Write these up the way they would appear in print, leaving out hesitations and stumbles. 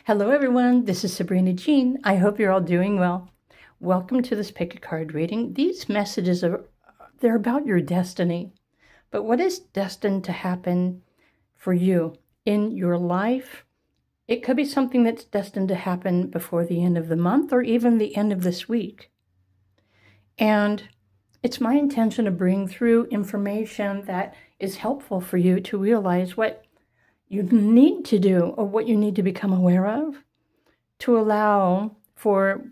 Hello everyone, this is Sabrina Jean. I hope you're all doing well. Welcome to this pick a card reading. These messages they're about your destiny. But what is destined to happen for you in your life? It could be something that's destined to happen before the end of the month or even the end of this week. And it's my intention to bring through information that is helpful for you to realize what you need to do or what you need to become aware of to allow for,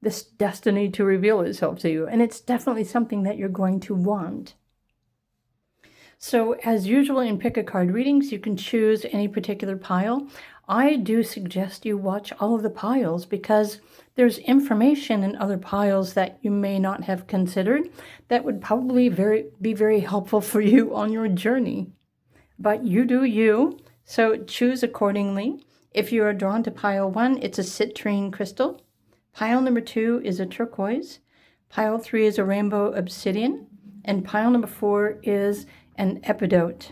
this destiny to reveal itself to you. And it's definitely something that you're going to want. So as usual in pick a card readings, you can choose any particular pile. I do suggest you watch all of the piles because there's information in other piles that you may not have considered that would probably be very helpful for you on your journey. But you do you, so choose accordingly. If you are drawn to pile 1, it's a citrine crystal. Pile number 2 is a turquoise. Pile 3 is a rainbow obsidian. And pile number 4 is an epidote.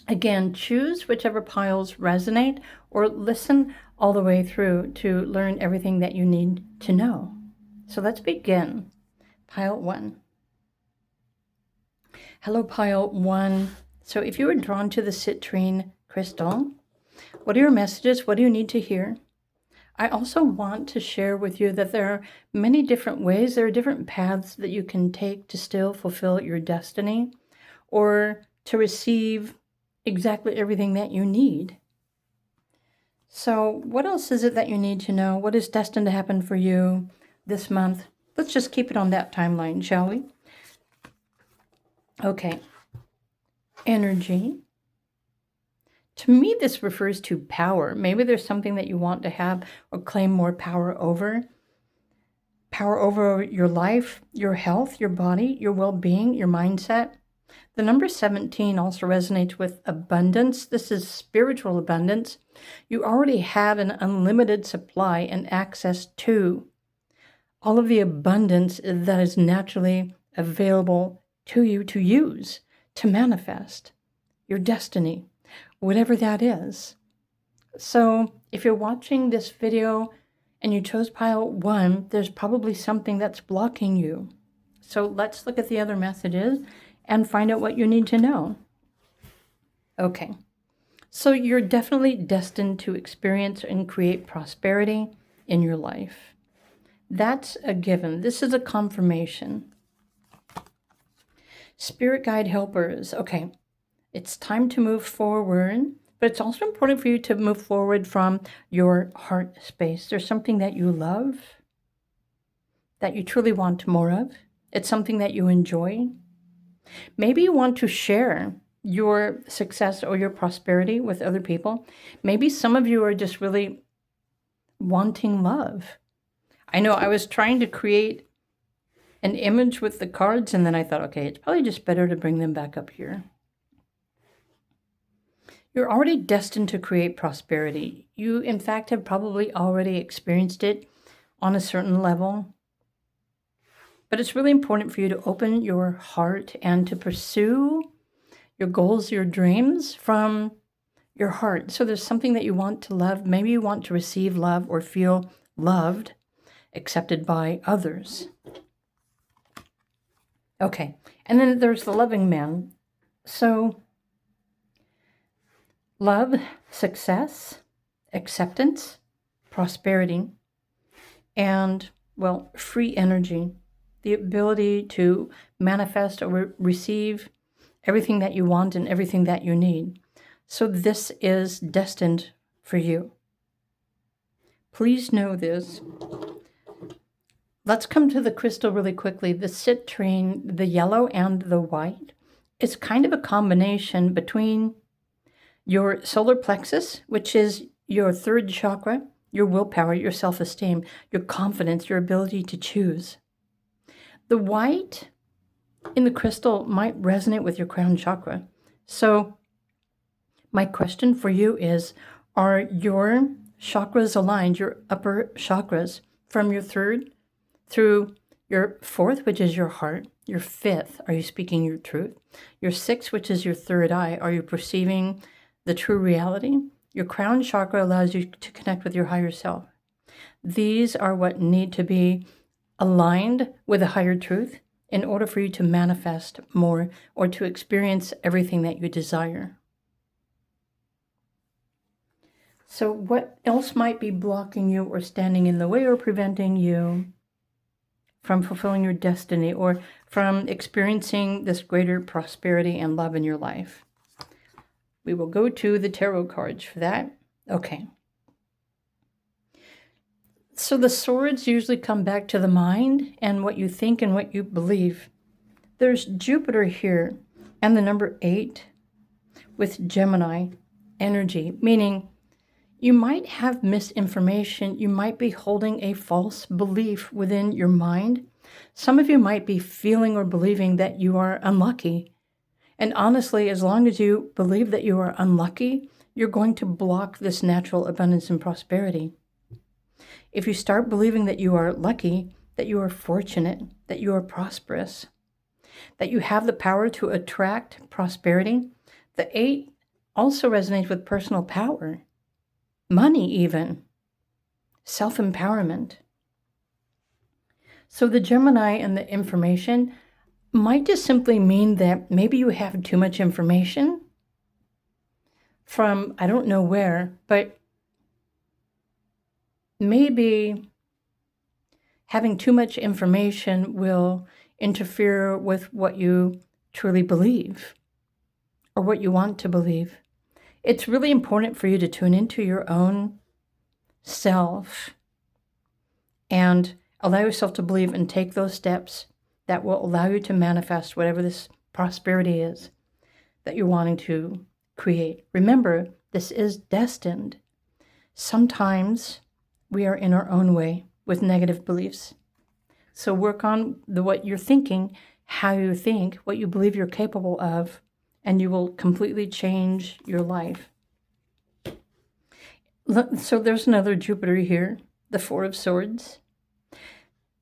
Again, choose whichever piles resonate or listen all the way through to learn everything that you need to know. So let's begin. Pile 1. Hello, pile 1. So if you were drawn to the citrine crystal, what are your messages? What do you need to hear? I also want to share with you that there are many different ways, there are different paths that you can take to still fulfill your destiny or to receive exactly everything that you need. So what else is it that you need to know? What is destined to happen for you this month? Let's just keep it on that timeline, shall we? Okay. Energy. To me, this refers to power. Maybe there's something that you want to have or claim more power over. Power over your life, your health, your body, your well-being, your mindset. The number 17 also resonates with abundance. This is spiritual abundance. You already have an unlimited supply and access to all of the abundance that is naturally available to you to use, to manifest your destiny, whatever that is. So if you're watching this video and you chose pile 1, there's probably something that's blocking you. So let's look at the other messages and find out what you need to know. Okay, so you're definitely destined to experience and create prosperity in your life. That's a given. This is a confirmation. Spirit guide helpers. Okay, it's time to move forward, but it's also important for you to move forward from your heart space. There's something that you love, that you truly want more of. It's something that you enjoy. Maybe you want to share your success or your prosperity with other people. Maybe some of you are just really wanting love. I know I was trying to create an image with the cards, and then I thought, okay, it's probably just better to bring them back up here. You're already destined to create prosperity. You, in fact, have probably already experienced it on a certain level. But it's really important for you to open your heart and to pursue your goals, your dreams from your heart. So there's something that you want to love. Maybe you want to receive love or feel loved, accepted by others. Okay, and then there's the loving man. So love, success, acceptance, prosperity, and, free energy. The ability to manifest or receive everything that you want and everything that you need. So this is destined for you. Please know this. Let's come to the crystal really quickly. The citrine, the yellow and the white, is kind of a combination between your solar plexus, which is your third chakra, your willpower, your self-esteem, your confidence, your ability to choose. The white in the crystal might resonate with your crown chakra. So my question for you is, are your chakras aligned, your upper chakras, from your third through your fourth, which is your heart, your fifth, are you speaking your truth? Your sixth, which is your third eye, are you perceiving the true reality? Your crown chakra allows you to connect with your higher self. These are what need to be aligned with a higher truth in order for you to manifest more or to experience everything that you desire. So what else might be blocking you or standing in the way or preventing you from fulfilling your destiny or from experiencing this greater prosperity and love in your life? We will go to the tarot cards for that. Okay. So the swords usually come back to the mind and what you think and what you believe. There's Jupiter here and the number 8 with Gemini energy, meaning you might have misinformation. You might be holding a false belief within your mind. Some of you might be feeling or believing that you are unlucky. And honestly, as long as you believe that you are unlucky, you're going to block this natural abundance and prosperity. If you start believing that you are lucky, that you are fortunate, that you are prosperous, that you have the power to attract prosperity, the 8 also resonates with personal power. Money even, self-empowerment. So the Gemini and the information might just simply mean that maybe you have too much information from, I don't know where, but maybe having too much information will interfere with what you truly believe or what you want to believe. It's really important for you to tune into your own self and allow yourself to believe and take those steps that will allow you to manifest whatever this prosperity is that you're wanting to create. Remember, this is destined. Sometimes we are in our own way with negative beliefs. So work on what you're thinking, how you think, what you believe you're capable of, and you will completely change your life. So there's another Jupiter here, the 4 of Swords.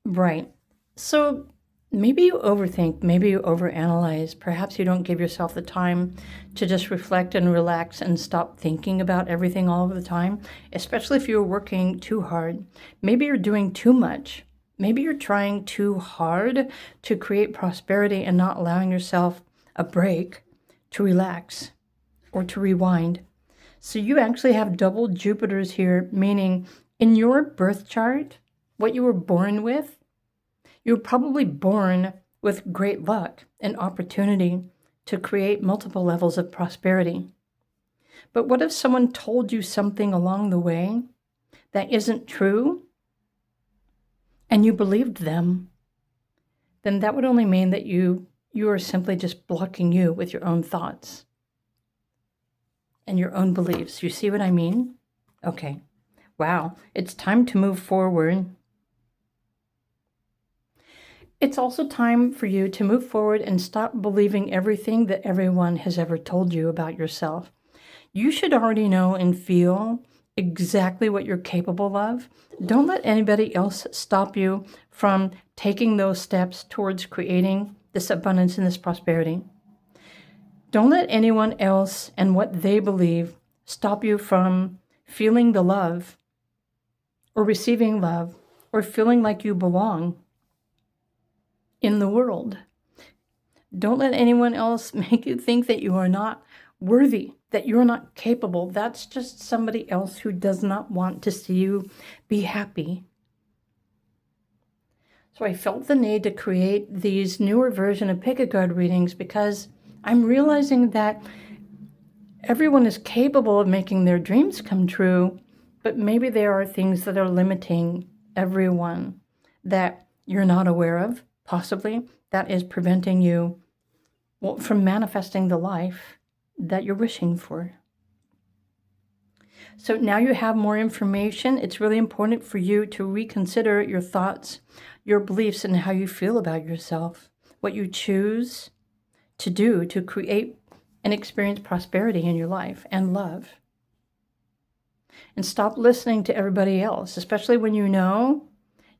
Right. So maybe you overthink, maybe you overanalyze. Perhaps you don't give yourself the time to just reflect and relax and stop thinking about everything all of the time, especially if you're working too hard. Maybe you're doing too much. Maybe you're trying too hard to create prosperity and not allowing yourself a break to relax or to rewind. So you actually have double Jupiters here, meaning in your birth chart, what you were born with, you were probably born with great luck and opportunity to create multiple levels of prosperity. But what if someone told you something along the way that isn't true and you believed them? Then that would only mean that you are simply just blocking you with your own thoughts and your own beliefs. You see what I mean? Okay. Wow. It's time to move forward. It's also time for you to move forward and stop believing everything that everyone has ever told you about yourself. You should already know and feel exactly what you're capable of. Don't let anybody else stop you from taking those steps towards creating this abundance and this prosperity. Don't let anyone else and what they believe stop you from feeling the love or receiving love or feeling like you belong in the world. Don't let anyone else make you think that you are not worthy, that you are not capable. That's just somebody else who does not want to see you be happy. So I felt the need to create these newer version of pick a card readings because I'm realizing that everyone is capable of making their dreams come true, but maybe there are things that are limiting everyone that you're not aware of, possibly, that is preventing you from manifesting the life that you're wishing for. So now you have more information. It's really important for you to reconsider your thoughts, your beliefs, and how you feel about yourself, what you choose to do to create and experience prosperity in your life and love. And stop listening to everybody else, especially when you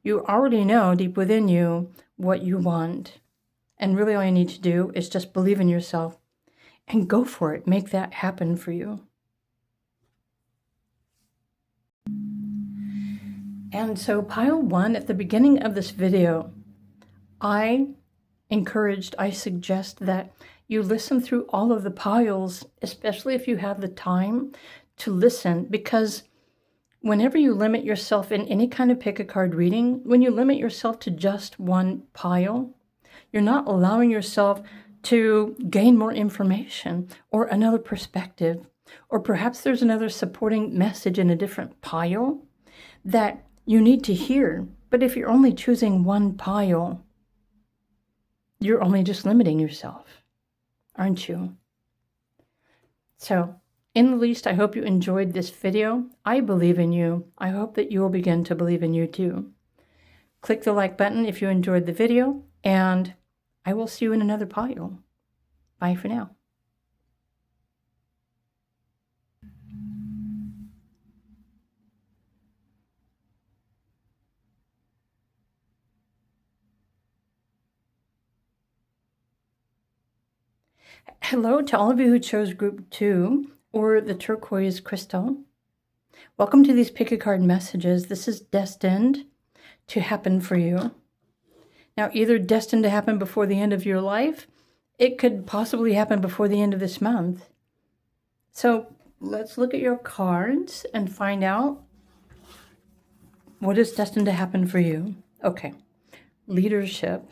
already know deep within you what you want. And really all you need to do is just believe in yourself and go for it. Make that happen for you. And so pile 1, at the beginning of this video, I suggest that you listen through all of the piles, especially if you have the time to listen, because whenever you limit yourself in any kind of pick a card reading, when you limit yourself to just one pile, you're not allowing yourself to gain more information or another perspective, or perhaps there's another supporting message in a different pile that you need to hear. But if you're only choosing one pile, you're only just limiting yourself, aren't you? So, in the least, I hope you enjoyed this video. I believe in you. I hope that you will begin to believe in you too. Click the like button if you enjoyed the video, and I will see you in another pile. Bye for now. Hello to all of you who chose group 2 or the turquoise crystal. Welcome to these pick a card messages. This is destined to happen for you. Now, either destined to happen before the end of your life, it could possibly happen before the end of this month. So let's look at your cards and find out what is destined to happen for you. Okay, leadership.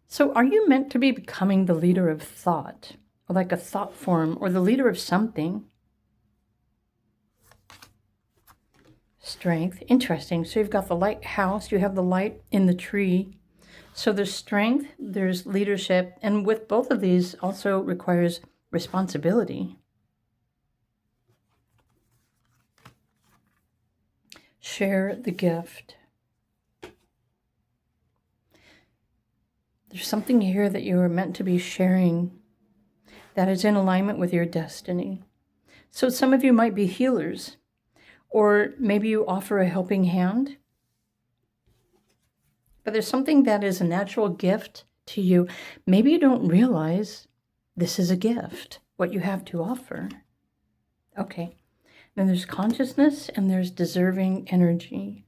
So are you meant to be becoming the leader of thought, or like a thought form, or the leader of something? Strength. Interesting. So you've got the lighthouse, you have the light in the tree. So there's strength, there's leadership, and with both of these also requires responsibility. Share the gift. There's something here that you are meant to be sharing that is in alignment with your destiny. So some of you might be healers, or maybe you offer a helping hand. But there's something that is a natural gift to you. Maybe you don't realize this is a gift, what you have to offer. Okay. Then there's consciousness and there's deserving energy.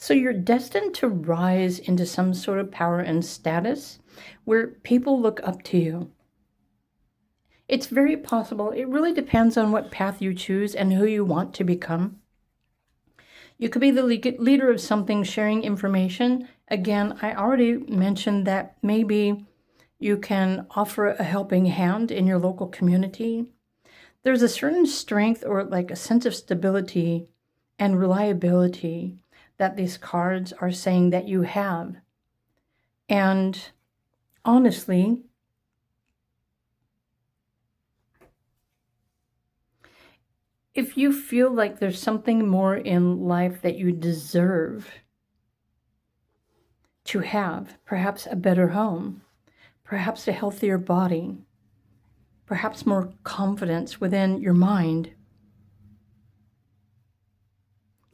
So you're destined to rise into some sort of power and status where people look up to you. It's very possible. It really depends on what path you choose and who you want to become. You could be the leader of something, sharing information. Again, I already mentioned that maybe you can offer a helping hand in your local community. There's a certain strength or like a sense of stability and reliability that these cards are saying that you have. And honestly, if you feel like there's something more in life that you deserve to have, perhaps a better home, perhaps a healthier body, perhaps more confidence within your mind.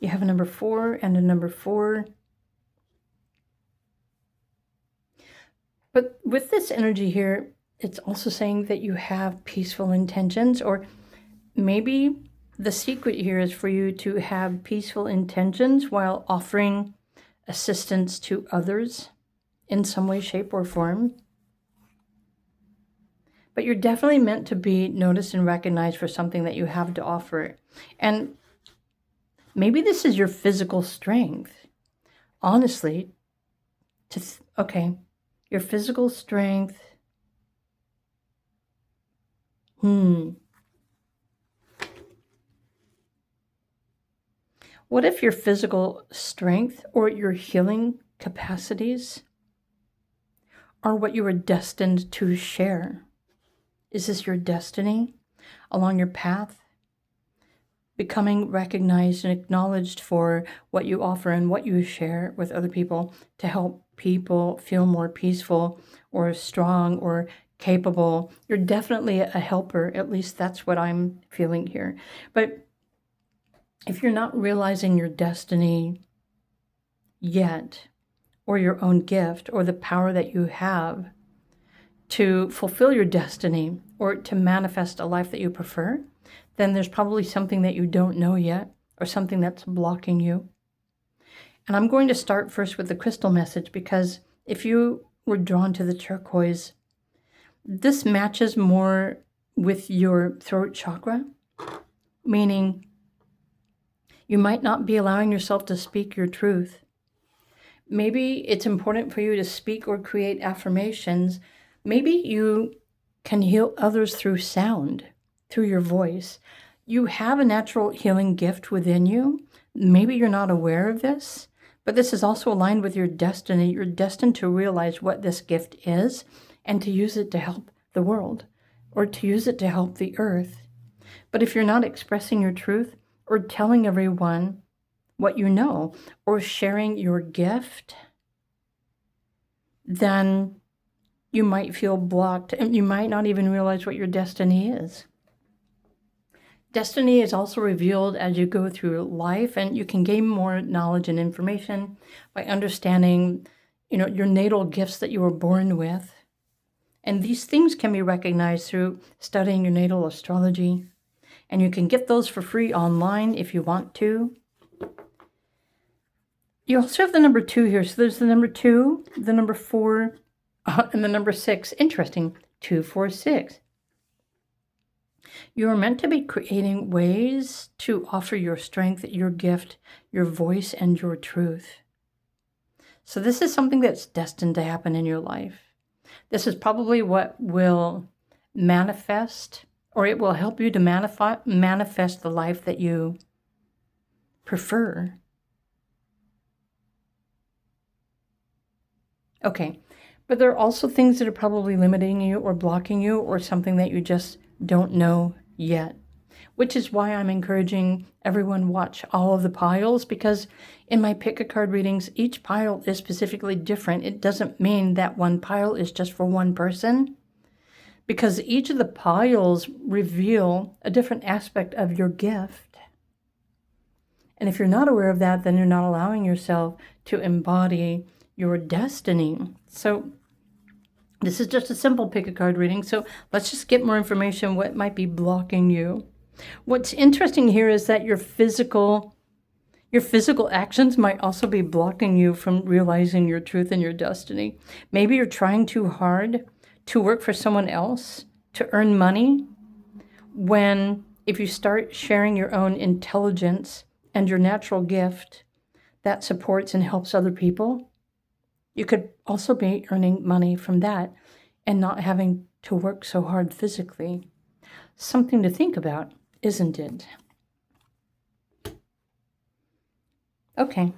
You have a number 4 and a number 4. But with this energy here, it's also saying that you have peaceful intentions, or maybe the secret here is for you to have peaceful intentions while offering assistance to others in some way, shape, or form. But you're definitely meant to be noticed and recognized for something that you have to offer. And maybe this is your physical strength. Honestly, your physical strength. What if your physical strength or your healing capacities are what you are destined to share? Is this your destiny along your path? Becoming recognized and acknowledged for what you offer and what you share with other people to help people feel more peaceful or strong or capable. You're definitely a helper. At least that's what I'm feeling here. But if you're not realizing your destiny yet, or your own gift, or the power that you have to fulfill your destiny or to manifest a life that you prefer, then there's probably something that you don't know yet or something that's blocking you. And I'm going to start first with the crystal message, because if you were drawn to the turquoise, this matches more with your throat chakra, meaning you might not be allowing yourself to speak your truth. Maybe it's important for you to speak or create affirmations. Maybe you can heal others through sound, through your voice. You have a natural healing gift within you. Maybe you're not aware of this, but this is also aligned with your destiny. You're destined to realize what this gift is and to use it to help the world or to use it to help the earth. But if you're not expressing your truth or telling everyone what you know or sharing your gift, then you might feel blocked and you might not even realize what your destiny is. Destiny is also revealed as you go through life, and you can gain more knowledge and information by understanding, your natal gifts that you were born with. And these things can be recognized through studying your natal astrology. And you can get those for free online if you want to. You also have the number 2 here. So there's the number 2, the number 4, and the number 6. Interesting. 2, 4, 6. You are meant to be creating ways to offer your strength, your gift, your voice, and your truth. So this is something that's destined to happen in your life. This is probably what will manifest, or it will help you to manifest the life that you prefer. Okay, but there are also things that are probably limiting you or blocking you, or something that you just don't know yet, which is why I'm encouraging everyone watch all of the piles, because in my pick a card readings, each pile is specifically different. It doesn't mean that one pile is just for one person, because each of the piles reveal a different aspect of your gift. And if you're not aware of that, then you're not allowing yourself to embody your destiny. So this is just a simple pick a card reading. So let's just get more information what might be blocking you. What's interesting here is that your physical actions might also be blocking you from realizing your truth and your destiny. Maybe you're trying too hard to work for someone else, to earn money, when if you start sharing your own intelligence and your natural gift that supports and helps other people, you could also be earning money from that and not having to work so hard physically. Something to think about, isn't it? Okay.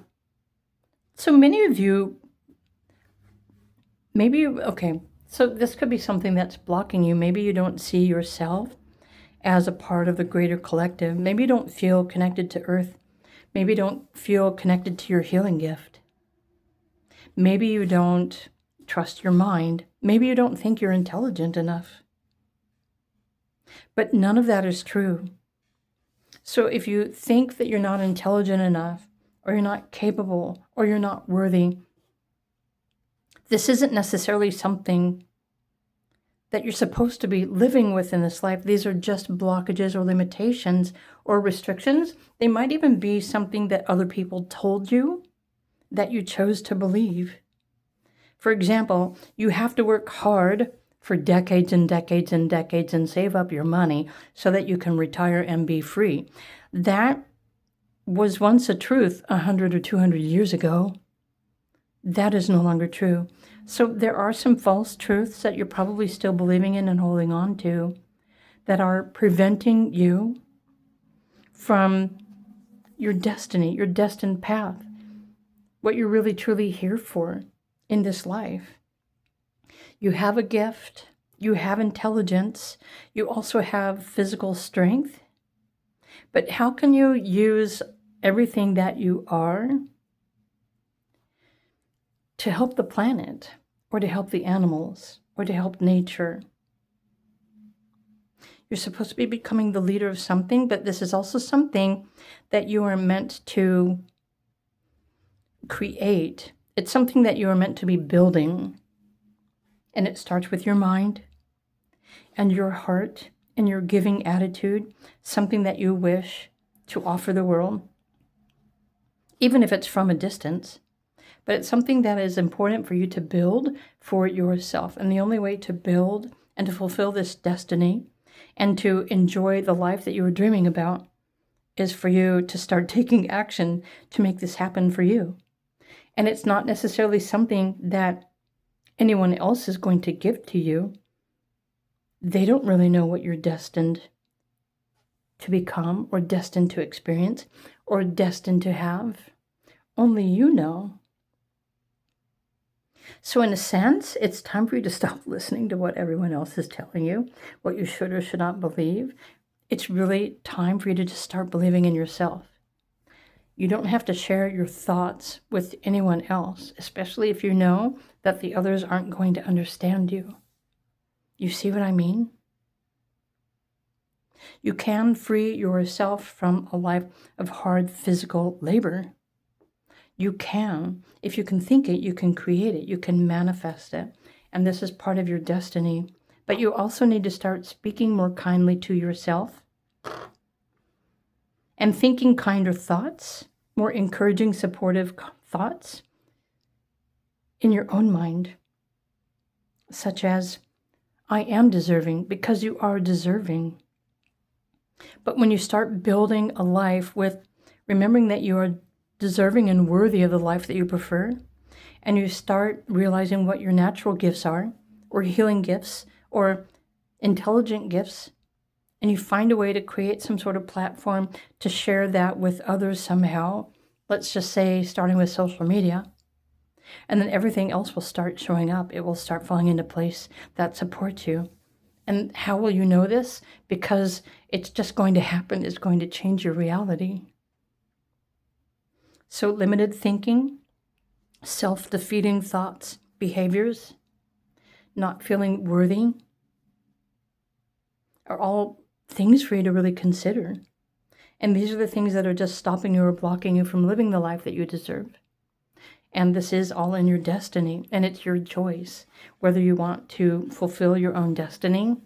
So many of you, so this could be something that's blocking you. Maybe you don't see yourself as a part of the greater collective. Maybe you don't feel connected to Earth. Maybe you don't feel connected to your healing gift. Maybe you don't trust your mind. Maybe you don't think you're intelligent enough. But none of that is true. So if you think that you're not intelligent enough, or you're not capable, or you're not worthy, this isn't necessarily something that you're supposed to be living with in this life. These are just blockages or limitations or restrictions. They might even be something that other people told you that you chose to believe. For example, you have to work hard for decades and decades and decades and save up your money so that you can retire and be free. That was once a truth 100 or 200 years ago. That is no longer true. So there are some false truths that you're probably still believing in and holding on to that are preventing you from your destiny, your destined path, what you're really truly here for in this life. You have a gift, you have intelligence, you also have physical strength. But how can you use everything that you are to help the planet, or to help the animals, or to help nature? You're supposed to be becoming the leader of something, but this is also something that you are meant to create. It's something that you are meant to be building. And it starts with your mind and your heart in your giving attitude, something that you wish to offer the world, even if it's from a distance. But it's something that is important for you to build for yourself. And the only way to build and to fulfill this destiny and to enjoy the life that you were dreaming about is for you to start taking action to make this happen for you. And it's not necessarily something that anyone else is going to give to you. They don't really know what you're destined to become or destined to experience or destined to have. Only you know. So in a sense, it's time for you to stop listening to what everyone else is telling you, what you should or should not believe. It's really time for you to just start believing in yourself. You don't have to share your thoughts with anyone else, especially if you know that the others aren't going to understand you. You see what I mean? You can free yourself from a life of hard physical labor. You can. If you can think it, you can create it. You can manifest it. And this is part of your destiny. But you also need to start speaking more kindly to yourself and thinking kinder thoughts, more encouraging, supportive thoughts in your own mind, such as, I am deserving, because you are deserving. But when you start building a life with remembering that you are deserving and worthy of the life that you prefer, and you start realizing what your natural gifts are, or healing gifts, or intelligent gifts, and you find a way to create some sort of platform to share that with others somehow, let's just say starting with social media, and then everything else will start showing up. It will start falling into place that supports you. And how will you know this? Because it's just going to happen. It's going to change your reality. So limited thinking, self-defeating thoughts, behaviors, not feeling worthy are all things for you to really consider. And these are the things that are just stopping you or blocking you from living the life that you deserve. And this is all in your destiny, and it's your choice whether you want to fulfill your own destiny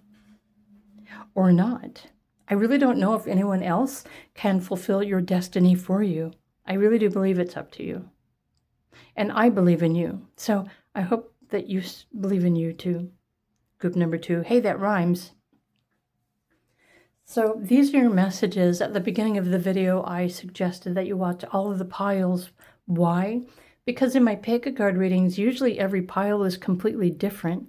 or not. I really don't know if anyone else can fulfill your destiny for you. I really do believe it's up to you. And I believe in you. So I hope that you believe in you too. Group number 2. Hey, that rhymes. So these are your messages. At the beginning of the video, I suggested that you watch all of the piles. Why? Because in my pick card readings, usually every pile is completely different.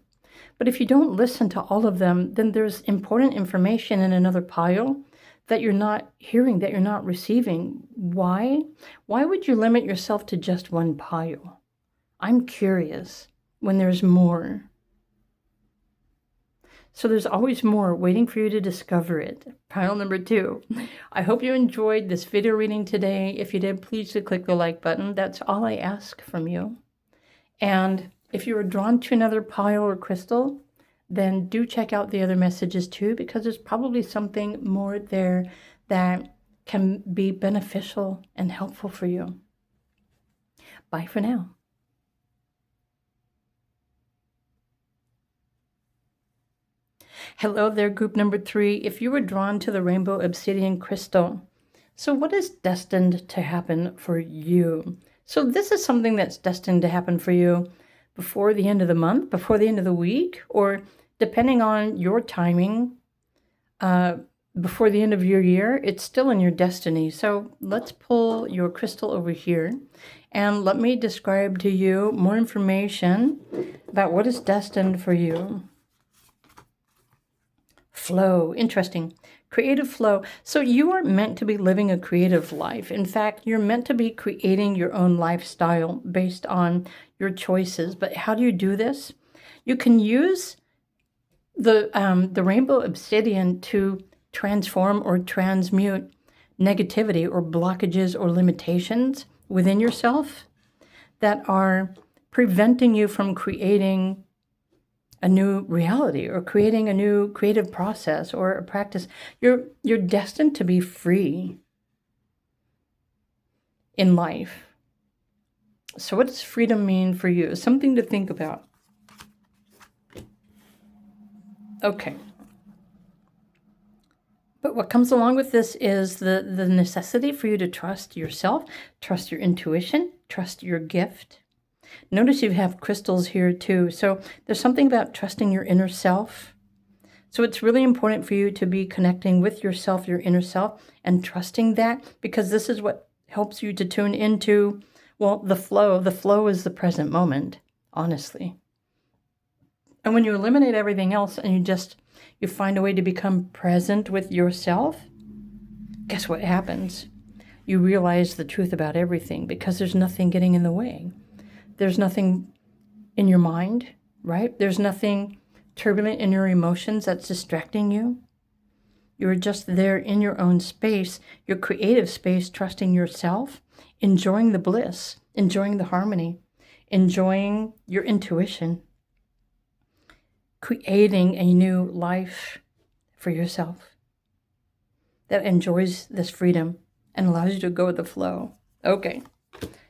But if you don't listen to all of them, then there's important information in another pile that you're not hearing, that you're not receiving. Why? Why would you limit yourself to just one pile? I'm curious when there's more. So there's always more waiting for you to discover it. Pile number 2. I hope you enjoyed this video reading today. If you did, please click the like button. That's all I ask from you. And if you were drawn to another pile or crystal, then do check out the other messages too, because there's probably something more there that can be beneficial and helpful for you. Bye for now. Hello there, group number 3. If you were drawn to the rainbow obsidian crystal, so what is destined to happen for you? So this is something that's destined to happen for you before the end of the month, before the end of the week, or depending on your timing, before the end of your year. It's still in your destiny. So let's pull your crystal over here and let me describe to you more information about what is destined for you. Flow. Interesting. Creative flow. So you are meant to be living a creative life. In fact, you're meant to be creating your own lifestyle based on your choices. But how do you do this? You can use the rainbow obsidian to transform or transmute negativity or blockages or limitations within yourself that are preventing you from creating a new reality or creating a new creative process or a practice. You're destined to be free in life. So what does freedom mean for you? Something to think about. Okay. But what comes along with this is the necessity for you to trust yourself, trust your intuition, trust your gift. Notice you have crystals here too. So there's something about trusting your inner self. So it's really important for you to be connecting with yourself, your inner self, and trusting that, because this is what helps you to tune into, well, the flow. The flow is the present moment, honestly. And when you eliminate everything else and you find a way to become present with yourself, guess what happens? You realize the truth about everything, because there's nothing getting in the way. There's nothing in your mind, right? There's nothing turbulent in your emotions that's distracting you. You're just there in your own space, your creative space, trusting yourself, enjoying the bliss, enjoying the harmony, enjoying your intuition, creating a new life for yourself that enjoys this freedom and allows you to go with the flow. Okay,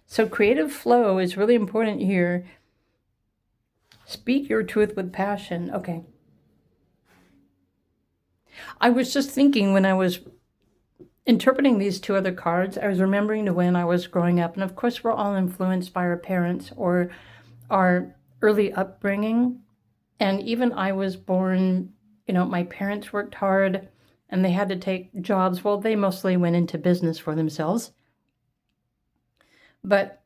so creative flow is really important here. Speak your truth with passion. Okay. I was just thinking when I was interpreting these two other cards, I was remembering to when I was growing up. And of course, we're all influenced by our parents or our early upbringing. And even I was born, my parents worked hard and they had to take jobs. Well, they mostly went into business for themselves. But,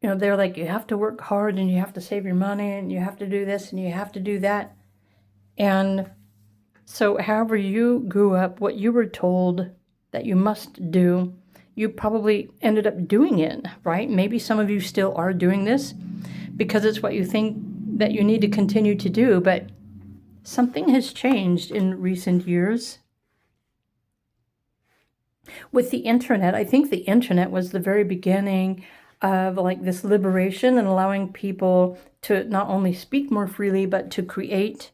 they're like, you have to work hard and you have to save your money and you have to do this and you have to do that. And so however you grew up, what you were told that you must do, you probably ended up doing it, right? Maybe some of you still are doing this because it's what you think that you need to continue to do, but something has changed in recent years. With the internet, I think the internet was the very beginning of like this liberation and allowing people to not only speak more freely, but to create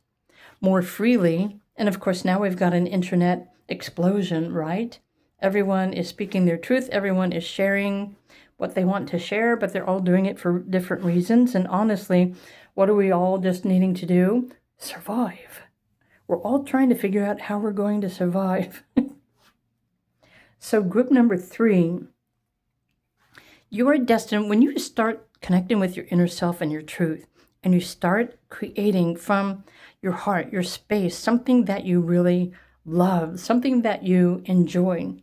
more freely. And of course, now we've got an internet explosion, right? Everyone is speaking their truth. Everyone is sharing what they want to share, but they're all doing it for different reasons. And honestly, what are we all just needing to do? Survive. We're all trying to figure out how we're going to survive. So group number 3, you are destined, when you start connecting with your inner self and your truth, and you start creating from your heart, your space, something that you really love, something that you enjoy.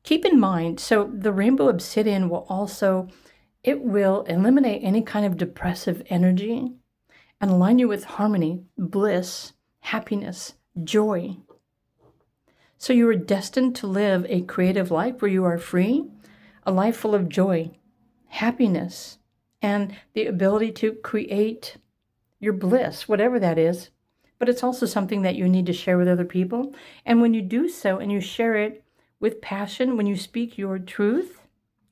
Keep in mind, so the rainbow obsidian it will eliminate any kind of depressive energy and align you with harmony, bliss, happiness, joy. So you are destined to live a creative life where you are free, a life full of joy, happiness, and the ability to create your bliss, whatever that is. But it's also something that you need to share with other people. And when you do so and you share it with passion, when you speak your truth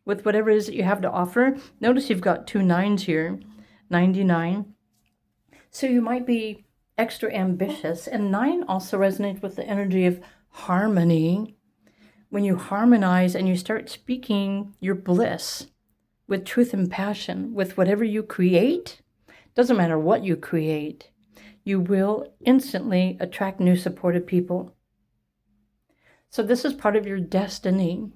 with whatever it is that you have to offer, notice you've got 2 9s here, 99. So you might be extra ambitious. And 9 also resonates with the energy of harmony. When you harmonize and you start speaking your bliss with truth and passion, with whatever you create, doesn't matter what you create, you will instantly attract new supportive people. So this is part of your destiny.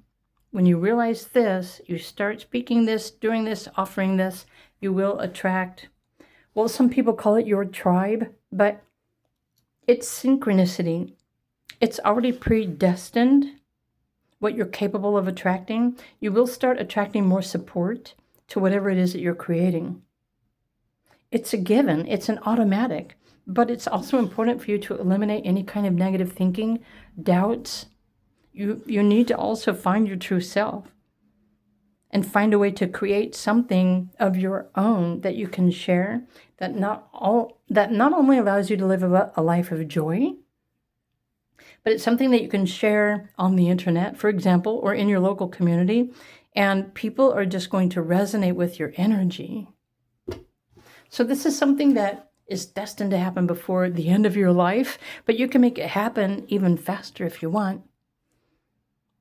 When you realize this, you start speaking this, doing this, offering this, you will attract, well, some people call it your tribe, but it's synchronicity. It's already predestined what you're capable of attracting. You will start attracting more support to whatever it is that you're creating. It's a given. It's an automatic. But it's also important for you to eliminate any kind of negative thinking, doubts. You need to also find your true self and find a way to create something of your own that you can share that not only allows you to live a life of joy, but it's something that you can share on the internet, for example, or in your local community, and people are just going to resonate with your energy. So this is something that is destined to happen before the end of your life, but you can make it happen even faster if you want.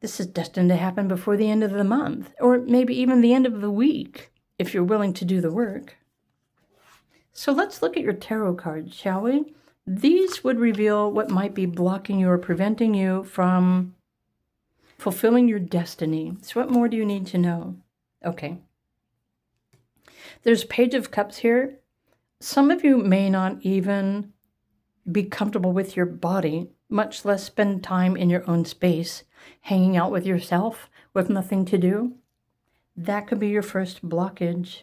This is destined to happen before the end of the month, or maybe even the end of the week, if you're willing to do the work. So let's look at your tarot cards, shall we? These would reveal what might be blocking you or preventing you from fulfilling your destiny. So what more do you need to know? Okay. There's Page of Cups here. Some of you may not even be comfortable with your body, much less spend time in your own space, hanging out with yourself with nothing to do. That could be your first blockage.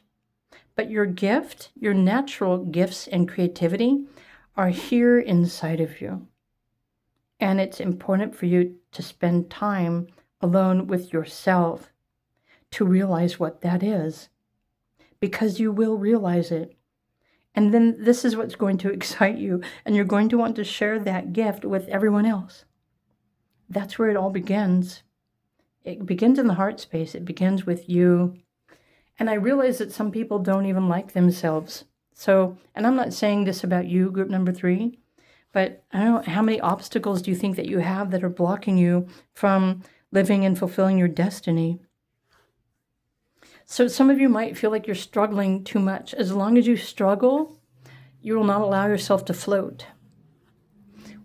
But your gift, your natural gifts and creativity are here inside of you. And it's important for you to spend time alone with yourself to realize what that is, because you will realize it. And then this is what's going to excite you, and you're going to want to share that gift with everyone else. That's where it all begins. It begins in the heart space. It begins with you. And I realize that some people don't even like themselves. So, and I'm not saying this about you, group number 3, but I don't know, how many obstacles do you think that you have that are blocking you from living and fulfilling your destiny? So some of you might feel like you're struggling too much. As long as you struggle, you will not allow yourself to float.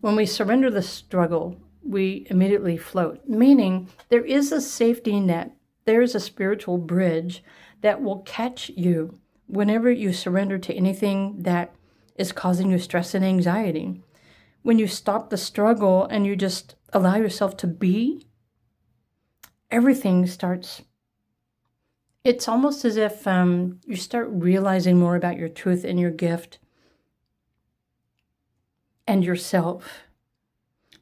When we surrender the struggle, we immediately float, meaning there is a safety net. There is a spiritual bridge that will catch you whenever you surrender to anything that is causing you stress and anxiety. When you stop the struggle and you just allow yourself to be, everything starts. It's almost as if you start realizing more about your truth and your gift and yourself.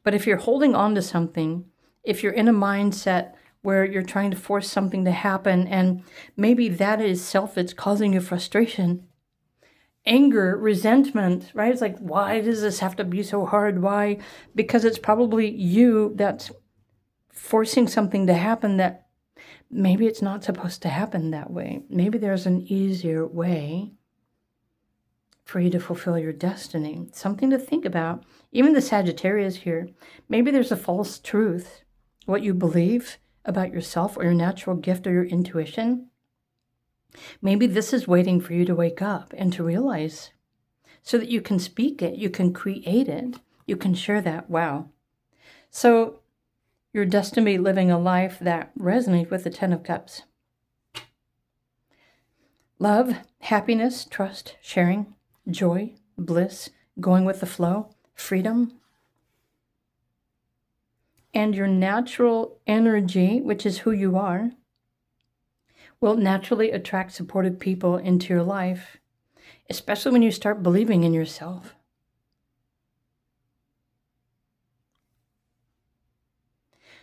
But if you're holding on to something, if you're in a mindset where you're trying to force something to happen, and maybe that is self that's causing you frustration, anger, resentment, right? It's like, why does this have to be so hard? Why? Because it's probably you that's forcing something to happen that maybe it's not supposed to happen that way. Maybe there's an easier way for you to fulfill your destiny. Something to think about. Even the Sagittarius here, maybe there's a false truth, what you believe about yourself or your natural gift or your intuition. Maybe this is waiting for you to wake up and to realize so that you can speak it, you can create it, you can share that. Wow. So you're destined to be living a life that resonates with the 10 of Cups. Love, happiness, trust, sharing, joy, bliss, going with the flow, freedom. And your natural energy, which is who you are, will naturally attract supportive people into your life, especially when you start believing in yourself.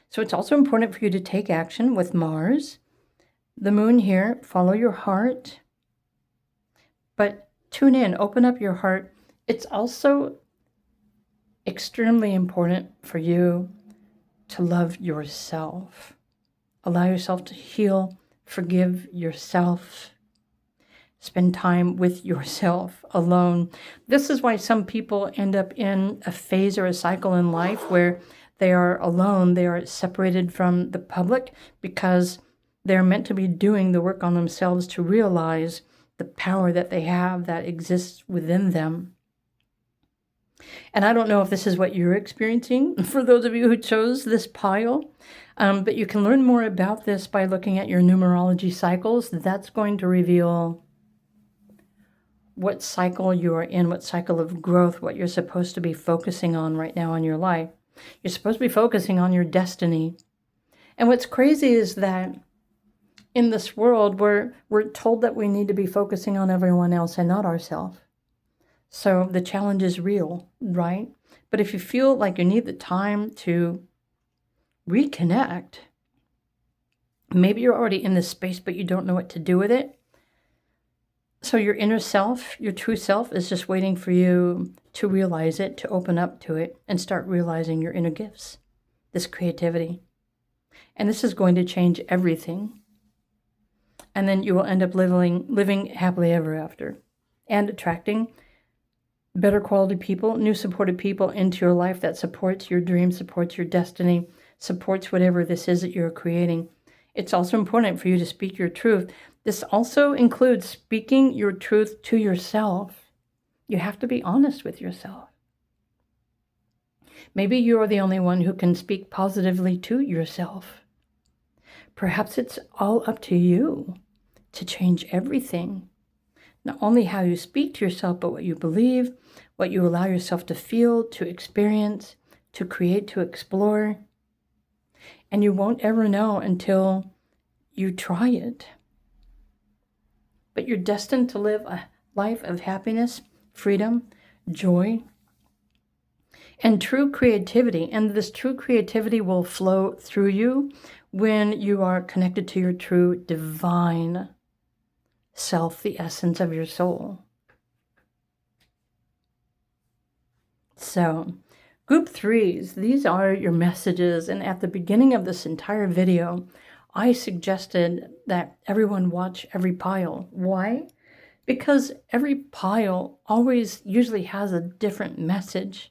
So it's also important for you to take action with Mars. The moon here, follow your heart, but tune in, open up your heart. It's also extremely important for you to love yourself. Allow yourself to heal, forgive yourself. Spend time with yourself alone. This is why some people end up in a phase or a cycle in life where they are alone, they are separated from the public, because they're meant to be doing the work on themselves to realize the power that they have that exists within them. And I don't know if this is what you're experiencing for those of you who chose this pile, but you can learn more about this by looking at your numerology cycles. That's going to reveal what cycle you are in, what cycle of growth, what you're supposed to be focusing on right now in your life. You're supposed to be focusing on your destiny. And what's crazy is that in this world, we're told that we need to be focusing on everyone else and not ourselves. So the challenge is real, right? But if you feel like you need the time to reconnect, maybe you're already in this space, but you don't know what to do with it. So your inner self, your true self, is just waiting for you to realize it, to open up to it, and start realizing your inner gifts, this creativity. And this is going to change everything. And then you will end up living happily ever after, and attracting better quality people, new supported people into your life that supports your dreams, supports your destiny, supports whatever this is that you're creating. It's also important for you to speak your truth. This also includes speaking your truth to yourself. You have to be honest with yourself. Maybe you are the only one who can speak positively to yourself. Perhaps it's all up to you to change everything. Not only how you speak to yourself, but what you believe, what you allow yourself to feel, to experience, to create, to explore. And you won't ever know until you try it. But you're destined to live a life of happiness, freedom, joy, and true creativity. And this true creativity will flow through you when you are connected to your true divine self, the essence of your soul. So, group 3s, these are your messages. And at the beginning of this entire video, I suggested that everyone watch every pile. Why? Because every pile usually has a different message.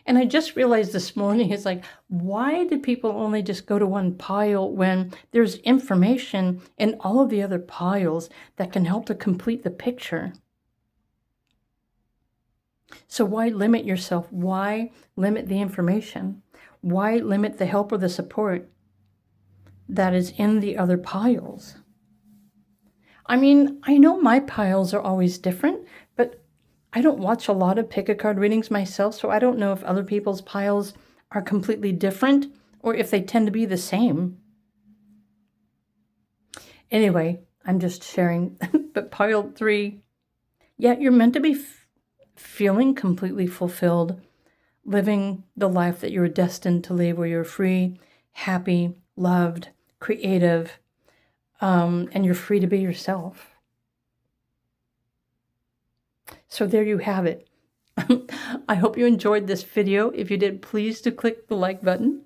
And I just realized this morning, it's like, why do people only just go to one pile when there's information in all of the other piles that can help to complete the picture? So why limit yourself? Why limit the information? Why limit the help or the support that is in the other piles? I mean, I know my piles are always different, but I don't watch a lot of pick-a-card readings myself, so I don't know if other people's piles are completely different or if they tend to be the same. Anyway, I'm just sharing. But pile 3, yeah, you're meant to be feeling completely fulfilled, living the life that you're destined to live, where you're free, happy, loved, creative, and you're free to be yourself. So there you have it. I hope you enjoyed this video. If you did, please do click the like button.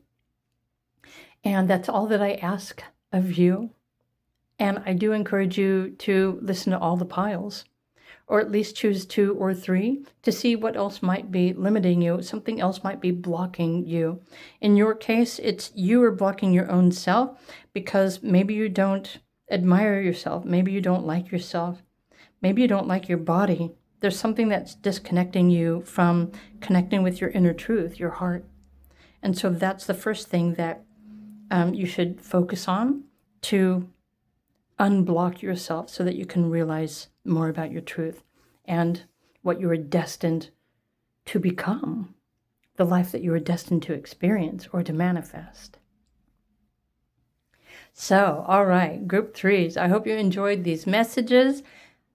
And that's all that I ask of you. And I do encourage you to listen to all the piles, or at least choose 2 or 3 to see what else might be limiting you. Something else might be blocking you. In your case, it's you are blocking your own self because maybe you don't admire yourself. Maybe you don't like yourself. Maybe you don't like your body. There's something that's disconnecting you from connecting with your inner truth, your heart. And so that's the first thing that you should focus on to unblock yourself so that you can realize more about your truth and what you are destined to become, the life that you are destined to experience or to manifest. So, all right, group 3s, I hope you enjoyed these messages.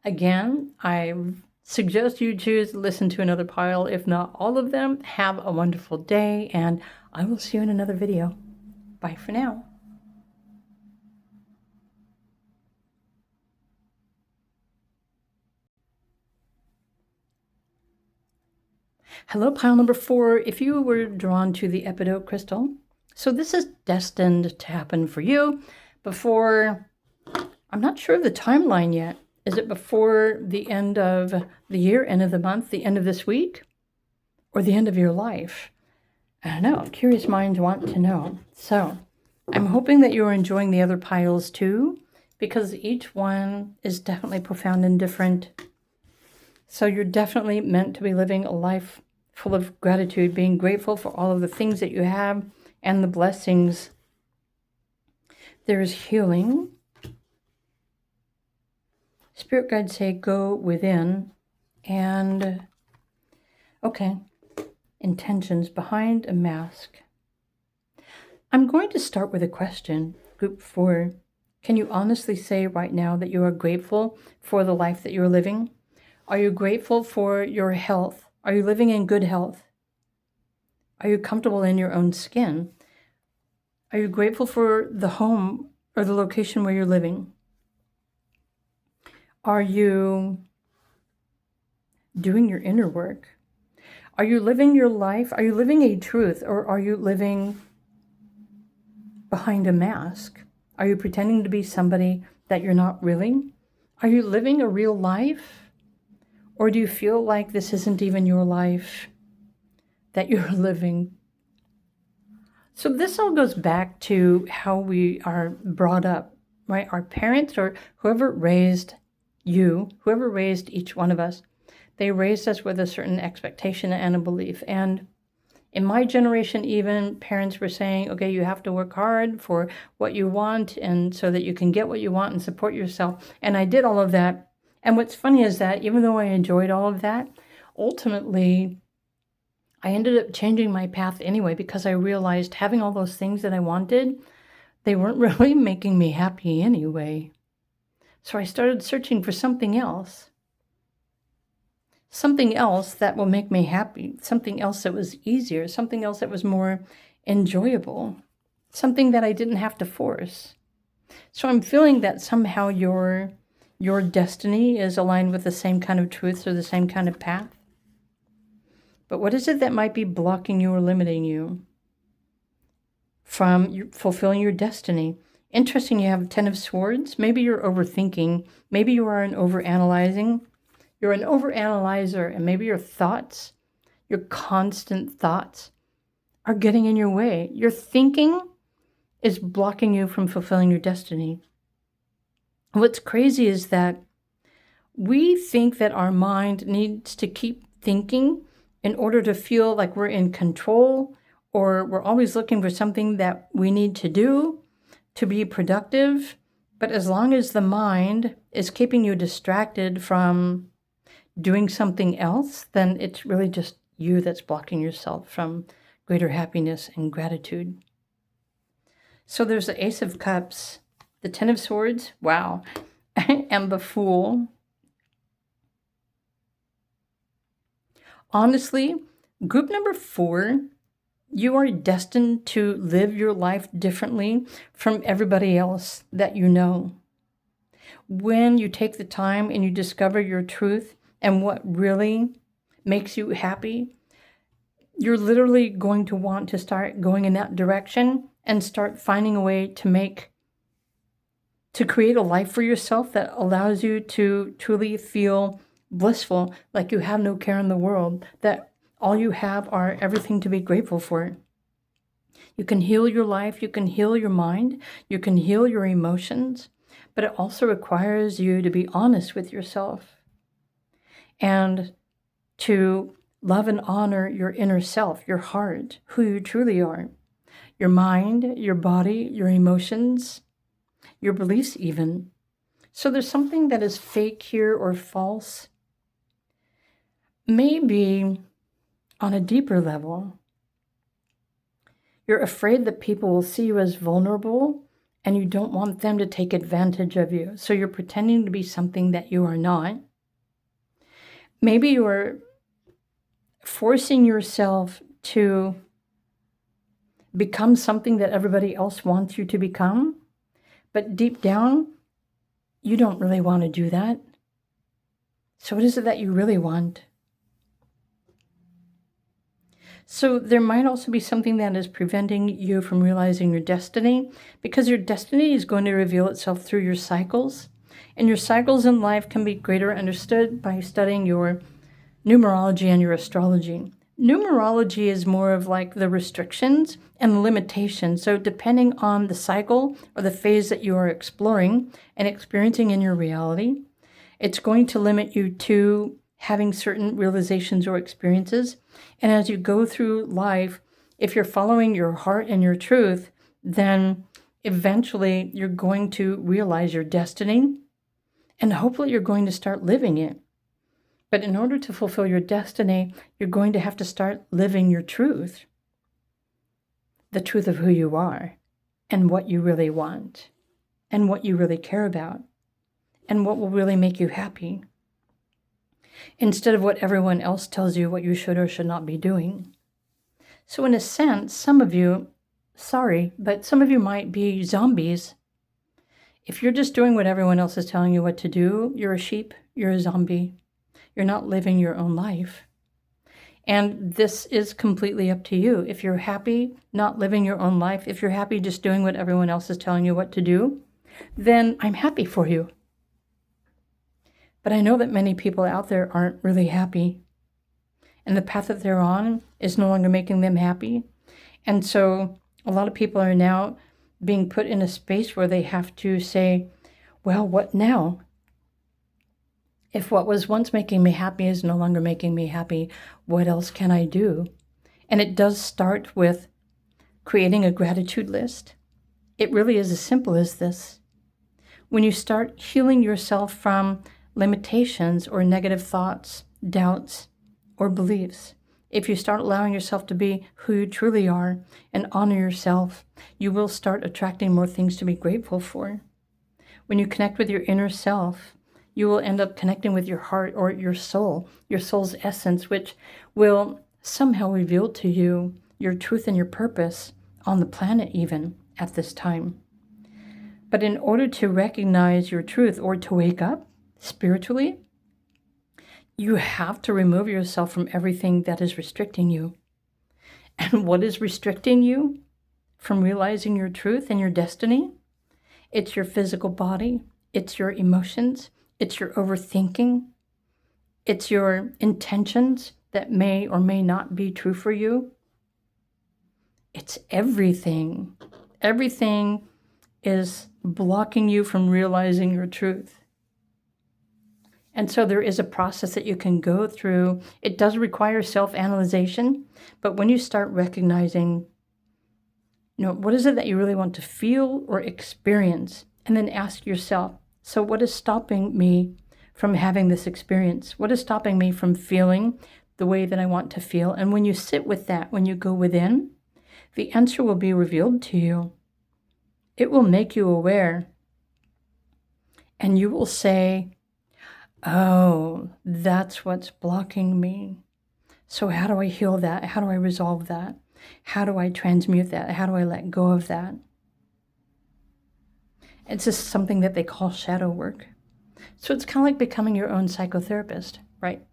Again, I suggest you choose to listen to another pile, if not all of them. Have a wonderful day, and I will see you in another video. Bye for now. Hello, pile number 4. If you were drawn to the Epidote crystal, so this is destined to happen for you before, I'm not sure of the timeline yet. Is it before the end of the year, end of the month, the end of this week, or the end of your life? I don't know. Curious minds want to know. So I'm hoping that you're enjoying the other piles too, because each one is definitely profound and different. So you're definitely meant to be living a life full of gratitude, being grateful for all of the things that you have and the blessings. There's healing. Spirit guides say, go within. And, okay, intentions behind a mask. I'm going to start with a question. Group 4, can you honestly say right now that you are grateful for the life that you're living? Are you grateful for your health? Are you living in good health? Are you comfortable in your own skin? Are you grateful for the home or the location where you're living? Are you doing your inner work? Are you living your life? Are you living a truth, or are you living behind a mask? Are you pretending to be somebody that you're not really? Are you living a real life? Or do you feel like this isn't even your life that you're living? So this all goes back to how we are brought up, right? Our parents or whoever raised you, whoever raised each one of us, they raised us with a certain expectation and a belief. And In my generation, even parents were saying, okay, you have to work hard for what you want and so that you can get what you want and support yourself. And I did all of that. And what's funny is that even though I enjoyed all of that, ultimately, I ended up changing my path anyway because I realized having all those things that I wanted, they weren't really making me happy anyway. So I started searching for something else that will make me happy, something else that was easier, something else that was more enjoyable, something that I didn't have to force. So I'm feeling that somehow your destiny is aligned with the same kind of truths or the same kind of path. But what is it that might be blocking you or limiting you from fulfilling your destiny? Interesting, you have 10 of Swords. Maybe you're overthinking. Maybe you are an overanalyzing. You're an overanalyzer, and maybe your thoughts, your constant thoughts, are getting in your way. Your thinking is blocking you from fulfilling your destiny. What's crazy is that we think that our mind needs to keep thinking in order to feel like we're in control, or we're always looking for something that we need to do to be productive. But as long as the mind is keeping you distracted from doing something else, then it's really just you that's blocking yourself from greater happiness and gratitude. So there's the Ace of Cups, the 10 of Swords, wow, and the Fool. Honestly, group number 4, you are destined to live your life differently from everybody else that you know. When you take the time and you discover your truth and what really makes you happy, you're literally going to want to start going in that direction and start finding a way to create a life for yourself that allows you to truly feel blissful, like you have no care in the world, that all you have are everything to be grateful for. You can heal your life, you can heal your mind, you can heal your emotions, but it also requires you to be honest with yourself and to love and honor your inner self, your heart, who you truly are, your mind, your body, your emotions, your beliefs even. So there's something that is fake here or false. Maybe on a deeper level, you're afraid that people will see you as vulnerable and you don't want them to take advantage of you. So you're pretending to be something that you are not. Maybe you're forcing yourself to become something that everybody else wants you to become, but deep down, you don't really want to do that. So what is it that you really want? So there might also be something that is preventing you from realizing your destiny, because your destiny is going to reveal itself through your cycles. And your cycles in life can be greater understood by studying your numerology and your astrology. Numerology is more of like the restrictions and the limitations. So depending on the cycle or the phase that you are exploring and experiencing in your reality, it's going to limit you to having certain realizations or experiences. And as you go through life, if you're following your heart and your truth, then eventually you're going to realize your destiny, and hopefully you're going to start living it. But in order to fulfill your destiny, you're going to have to start living your truth, the truth of who you are and what you really want and what you really care about and what will really make you happy, instead of what everyone else tells you what you should or should not be doing. So in a sense, some of you might be zombies. If you're just doing what everyone else is telling you what to do, you're a sheep, you're a zombie. You're not living your own life. And this is completely up to you. If you're happy not living your own life, if you're happy just doing what everyone else is telling you what to do, then I'm happy for you. But I know that many people out there aren't really happy. And the path that they're on is no longer making them happy. And so a lot of people are now being put in a space where they have to say, well, what now? If what was once making me happy is no longer making me happy, what else can I do? And it does start with creating a gratitude list. It really is as simple as this. When you start healing yourself from limitations or negative thoughts, doubts, or beliefs, if you start allowing yourself to be who you truly are and honor yourself, you will start attracting more things to be grateful for. When you connect with your inner self, you will end up connecting with your heart or your soul's essence, which will somehow reveal to you your truth and your purpose on the planet even at this time. But in order to recognize your truth or to wake up spiritually, you have to remove yourself from everything that is restricting you. And what is restricting you from realizing your truth and your destiny? It's your physical body. It's your emotions. It's your overthinking. It's your intentions that may or may not be true for you. It's everything. Everything is blocking you from realizing your truth. And so there is a process that you can go through. It does require self-analyzation, but when you start recognizing, what is it that you really want to feel or experience? And then ask yourself, so what is stopping me from having this experience? What is stopping me from feeling the way that I want to feel? And when you sit with that, when you go within, the answer will be revealed to you. It will make you aware. And you will say, oh, that's what's blocking me. So how do I heal that? How do I resolve that? How do I transmute that? How do I let go of that? It's just something that they call shadow work. So it's kind of like becoming your own psychotherapist, right?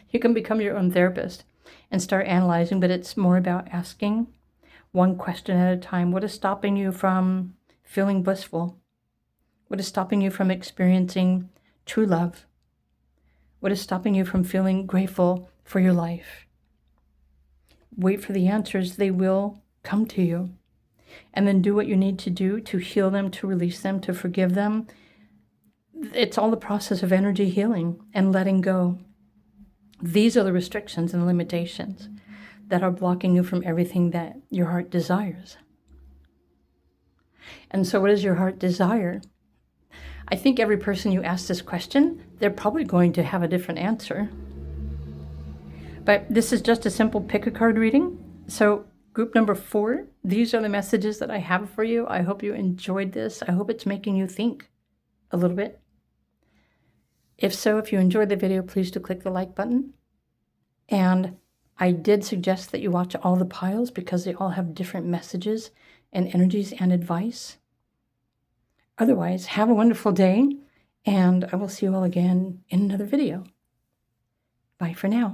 You can become your own therapist and start analyzing, but it's more about asking one question at a time. What is stopping you from feeling blissful? What is stopping you from experiencing true love? What is stopping you from feeling grateful for your life? Wait for the answers. They will come to you. And then do what you need to do to heal them, to release them, to forgive them. It's all the process of energy healing and letting go. These are the restrictions and limitations that are blocking you from everything that your heart desires. And so what does your heart desire? I think every person you ask this question, they're probably going to have a different answer. But this is just a simple pick a card reading. So group number 4, these are the messages that I have for you. I hope you enjoyed this. I hope it's making you think a little bit. If so, if you enjoyed the video, please do click the like button. And I did suggest that you watch all the piles because they all have different messages and energies and advice. Otherwise, have a wonderful day, and I will see you all again in another video. Bye for now.